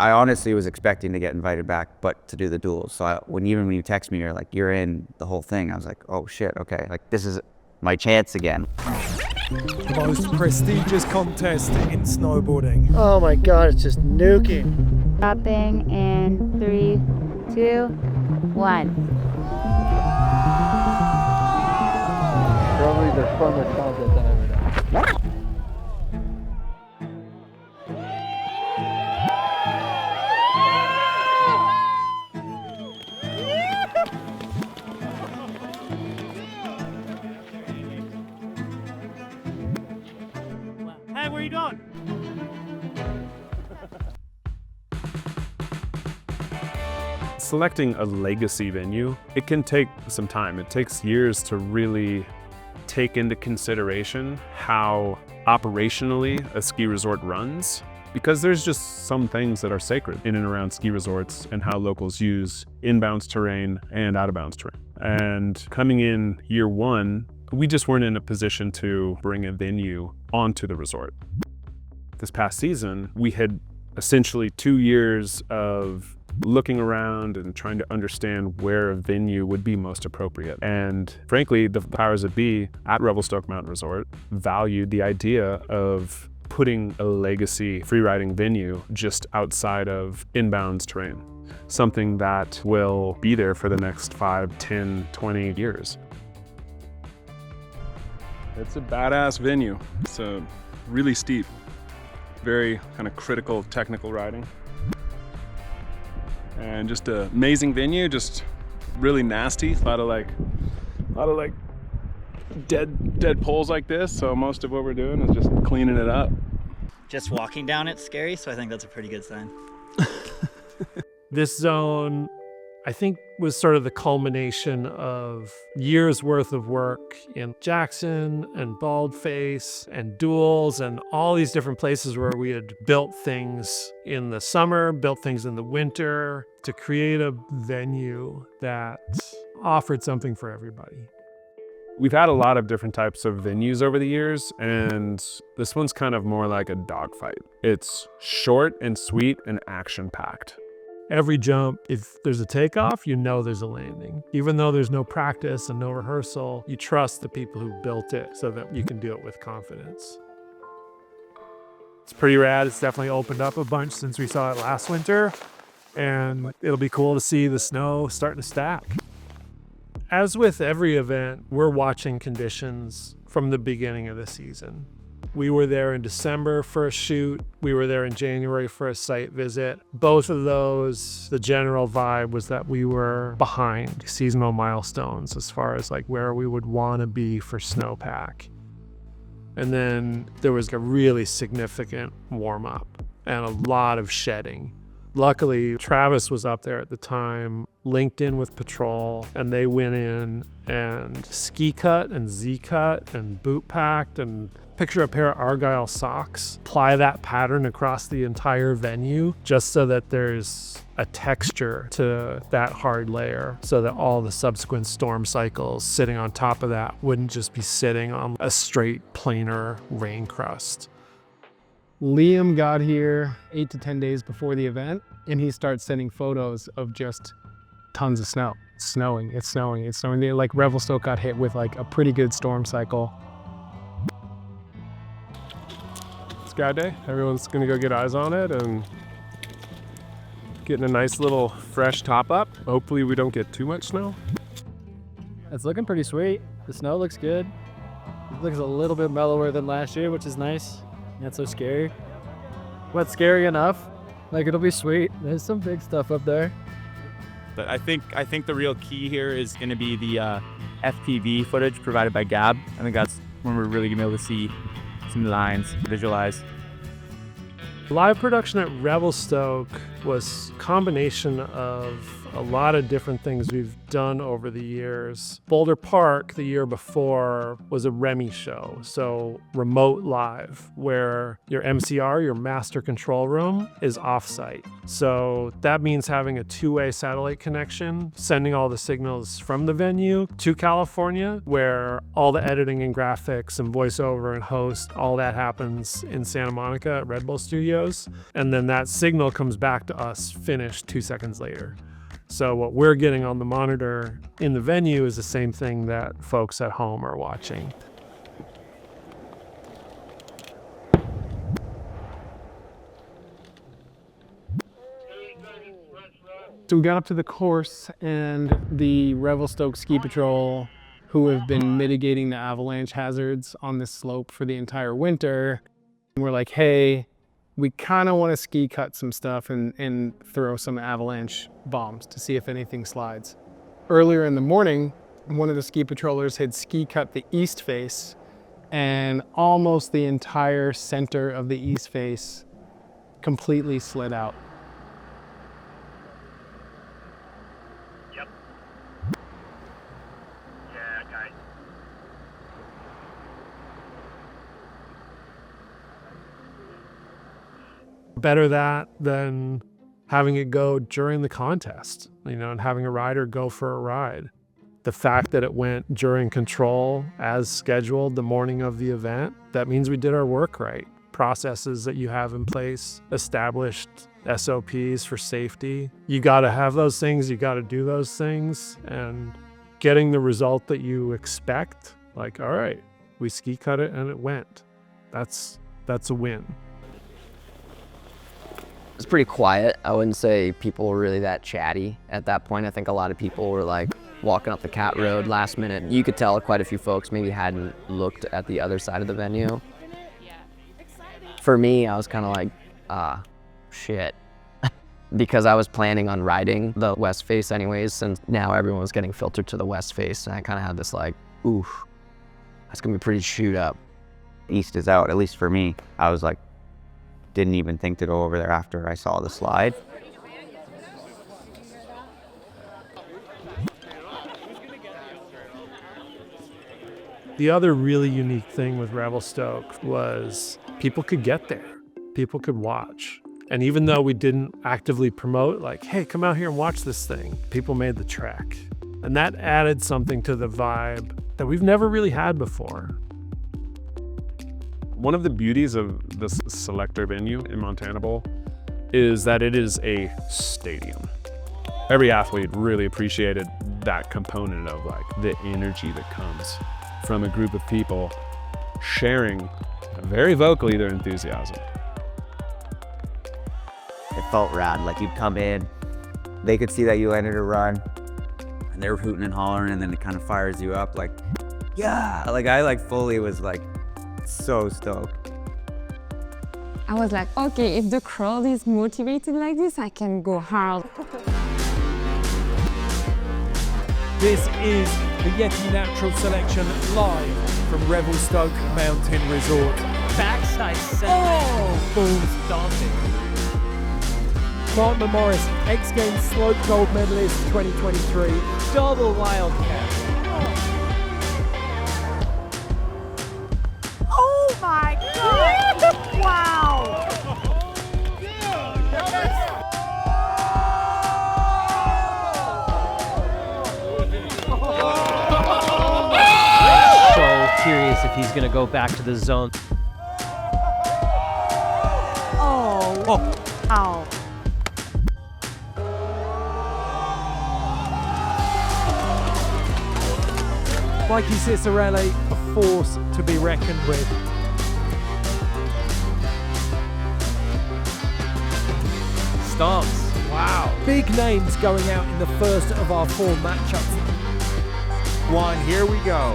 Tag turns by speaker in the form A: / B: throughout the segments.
A: I honestly was expecting to get invited back, but to do the duels. So even when you text me, you're like, you're in the whole thing. I was like, oh shit, okay. Like, this is my chance again.
B: The most prestigious contest in snowboarding.
C: Oh my God, it's just nuking.
D: Stopping in 3, 2, 1.
C: Probably the funnest contest I've ever done.
E: Hey, where are you going?
F: Selecting a legacy venue, it can take some time. It takes years to really take into consideration how operationally a ski resort runs, because there's just some things that are sacred in and around ski resorts and how locals use inbounds terrain and out of bounds terrain. And coming in year one, we just weren't in a position to bring a venue onto the resort. This past season, we had essentially 2 years of looking around and trying to understand where a venue would be most appropriate. And frankly, the powers that be at Revelstoke Mountain Resort valued the idea of putting a legacy freeriding venue just outside of inbounds terrain, something that will be there for the next 5, 10, 20 years.
G: It's a badass venue. It's really steep, very kind of critical technical riding. And just an amazing venue, just really nasty. A lot of dead poles like this. So most of what we're doing is just cleaning it up.
H: Just walking down it's scary, so I think that's a pretty good sign.
B: This zone, I think, was sort of the culmination of years worth of work in Jackson and Baldface and DUELS and all these different places where we had built things in the summer, built things in the winter to create a venue that offered something for everybody.
F: We've had a lot of different types of venues over the years, and this one's kind of more like a dogfight. It's short and sweet and action-packed.
B: Every jump, if there's a takeoff, you know there's a landing. Even though there's no practice and no rehearsal, you trust the people who built it so that you can do it with confidence. It's pretty rad. It's definitely opened up a bunch since we saw it last winter, and it'll be cool to see the snow starting to stack. As with every event, we're watching conditions from the beginning of the season. We were there in December for a shoot. We were there in January for a site visit. Both of those, the general vibe was that we were behind seasonal milestones as far as like where we would want to be for snowpack. And then there was a really significant warm up and a lot of shedding. Luckily, Travis was up there at the time, linked in with Patrol, and they went in and ski cut and Z cut and boot packed and picture a pair of Argyle socks, apply that pattern across the entire venue just so that there's a texture to that hard layer so that all the subsequent storm cycles sitting on top of that wouldn't just be sitting on a straight planar rain crust.
I: Liam got here 8 to 10 days before the event, and he starts sending photos of just tons of snow. It's snowing. They, like, Revelstoke got hit with like a pretty good storm cycle.
F: Sky day, everyone's gonna go get eyes on it and getting a nice little fresh top up. Hopefully we don't get too much snow.
C: It's looking pretty sweet. The snow looks good. It looks a little bit mellower than last year, which is nice. Not so scary. But scary enough. Like, it'll be sweet. There's some big stuff up there.
J: But I think the real key here is going to be the FPV footage provided by Gab. I think that's when we're really going to be able to see some lines, visualize.
B: Live production at Revelstoke was a combination of a lot of different things we've done over the years. Boulder Park the year before was a Remy show, so remote live, where your MCR, your master control room, is offsite. So that means having a two-way satellite connection, sending all the signals from the venue to California, where all the editing and graphics and voiceover and host, all that happens in Santa Monica at Red Bull Studios. And then that signal comes back to us finished 2 seconds later. So what we're getting on the monitor in the venue is the same thing that folks at home are watching.
I: So we got up to the course, and the Revelstoke Ski Patrol, who have been mitigating the avalanche hazards on this slope for the entire winter, we're like, hey, we kind of want to ski cut some stuff and throw some avalanche bombs to see if anything slides. Earlier in the morning, one of the ski patrollers had ski cut the east face, and almost the entire center of the east face completely slid out.
B: Better that than having it go during the contest, and having a rider go for a ride. The fact that it went during control as scheduled the morning of the event, that means we did our work right. Processes that you have in place, established SOPs for safety. You got to have those things, you got to do those things, and getting the result that you expect, like, all right, we ski cut it and it went. That's a win.
E: It's pretty quiet. I wouldn't say people were really that chatty at that point. I think a lot of people were like walking up the cat road last minute. You could tell quite a few folks maybe hadn't looked at the other side of the venue. For me, I was kind of like, shit. Because I was planning on riding the west face anyways, since now everyone was getting filtered to the west face. And I kind of had this like, ooh, that's gonna be pretty shoot up.
A: East is out, at least for me. I was like, didn't even think to go over there after I saw the slide.
B: The other really unique thing with Revelstoke was people could get there. People could watch. And even though we didn't actively promote, like, hey, come out here and watch this thing, people made the trek. And that added something to the vibe that we've never really had before.
F: One of the beauties of this Selector venue in Montana Bowl is that it is a stadium. Every athlete really appreciated that component of like the energy that comes from a group of people sharing very vocally their enthusiasm.
A: It felt rad, like you'd come in, they could see that you ended a run, and they were hooting and hollering, and then it kind of fires you up like, yeah, like I fully was like, so stoked.
K: I was like, okay, if the crowd is motivated like this, I can go hard.
L: This is the Yeti Natural Selection live from Revelstoke Mountain Resort.
C: Backside set.
L: Balls dancing. Mark Morris, X Games Slope Gold Medalist 2023.
C: Double wildcat.
M: Oh my God! Wow!
C: So curious if he's gonna go back to the zone.
M: Oh! Ow!
L: Mikey Cicerelli, a force to be reckoned with.
C: Stomps. Wow.
L: Big names going out in the first of our 4 matchups.
J: One, here we go.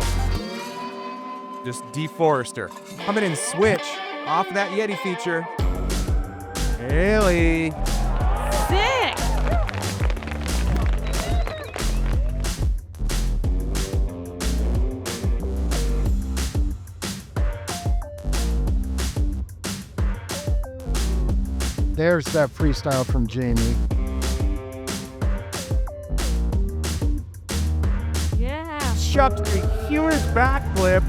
J: Just DeForester. Coming in switch off of that Yeti feature. Haley.
M: Sick!
N: There's that freestyle from Jamie.
L: chopped a huge backflip.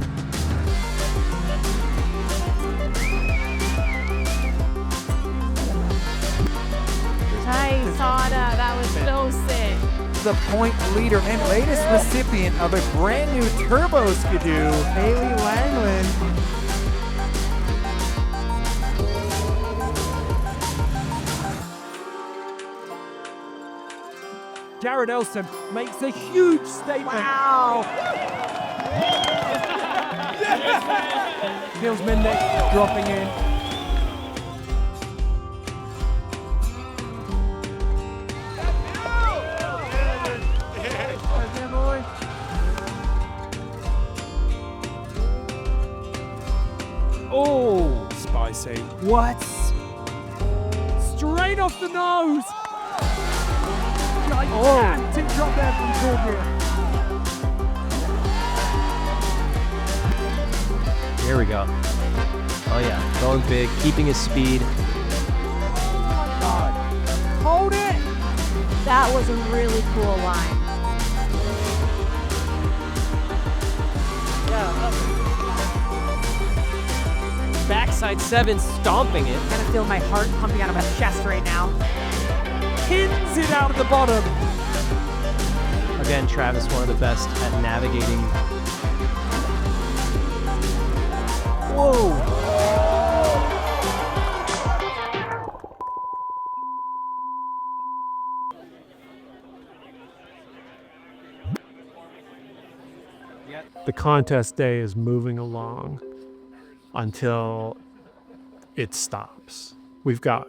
M: Nice, Hada. That was so sick.
L: The point leader and latest recipient of a brand new Turbo Skidoo, Haley Langland. Jared Elson makes a huge statement.
M: Wow.
L: Nils Mendick dropping in. Oh, spicy. What? Straight off the nose. Gigantic drop there from Georgia.
N: Here we go. Oh yeah, going big, keeping his speed.
M: Hold it. That was a really cool line.
N: Backside 7 stomping it.
M: I kind of feel my heart pumping out of my chest right now.
L: Pins it out of the bottom.
N: Again, Travis, one of the best at navigating.
L: Whoa.
B: The contest day is moving along until it stops. We've got,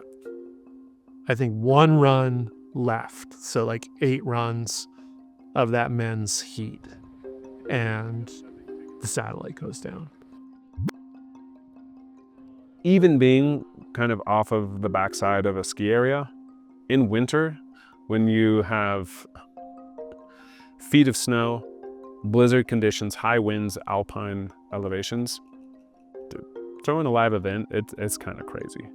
B: I think, 1 run left. So like 8 runs of that men's heat. And the satellite goes down.
F: Even being kind of off of the backside of a ski area, in winter, when you have feet of snow, blizzard conditions, high winds, alpine elevations, throwing a live event, it's kind of crazy.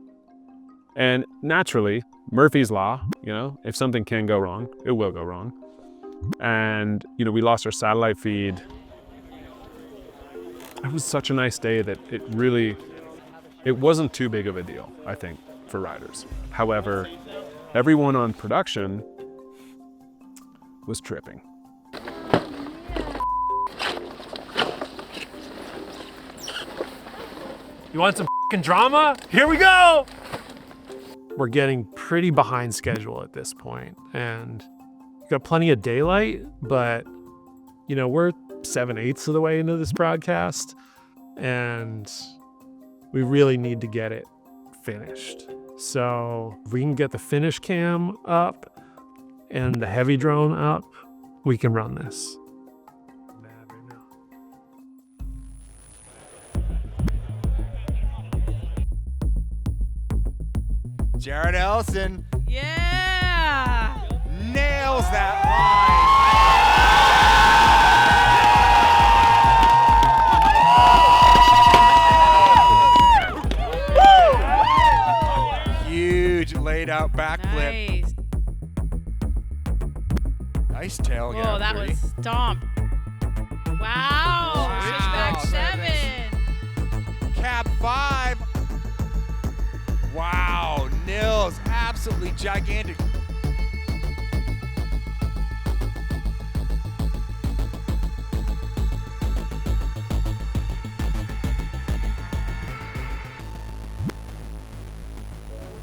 F: And naturally, Murphy's Law, you know, if something can go wrong, it will go wrong. And, you know, we lost our satellite feed. It was such a nice day that it wasn't too big of a deal, I think, for riders. However, everyone on production was tripping.
B: You want some fucking drama? Here we go! We're getting pretty behind schedule at this point, and we've got plenty of daylight, but you know, we're 7/8 of the way into this broadcast, and we really need to get it finished. So if we can get the finish cam up and the heavy drone up, we can run this.
L: Jared Ellison.
M: Yeah.
L: Nails that line. Huge laid out backflip.
M: Nice.
L: Nice tail gap.
M: Whoa, that was stomp. Wow. Switchback 7.
L: Cab 5. Wow, Nils, absolutely gigantic.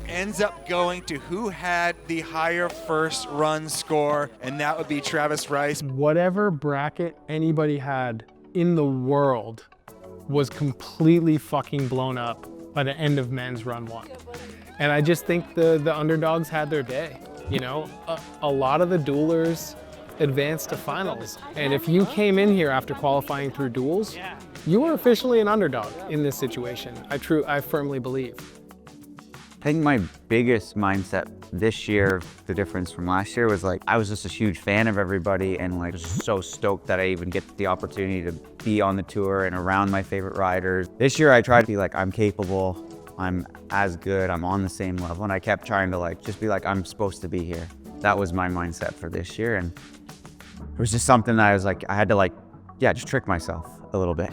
L: Ends up going to who had the higher first run score, and that would be Travis Rice.
I: Whatever bracket anybody had in the world was completely fucking blown up by the end of men's run 1. And I just think the underdogs had their day. You know, a lot of the duelers advanced to finals. And if you came in here after qualifying through duels, you were officially an underdog in this situation. I firmly believe.
A: I think my biggest mindset this year, the difference from last year, was like, I was just a huge fan of everybody and like so stoked that I even get the opportunity to be on the tour and around my favorite riders. This year I tried to be like, I'm capable, I'm as good, I'm on the same level. And I kept trying to like, just be like, I'm supposed to be here. That was my mindset for this year. And it was just something that I was like, I had to like yeah, just trick myself a little bit.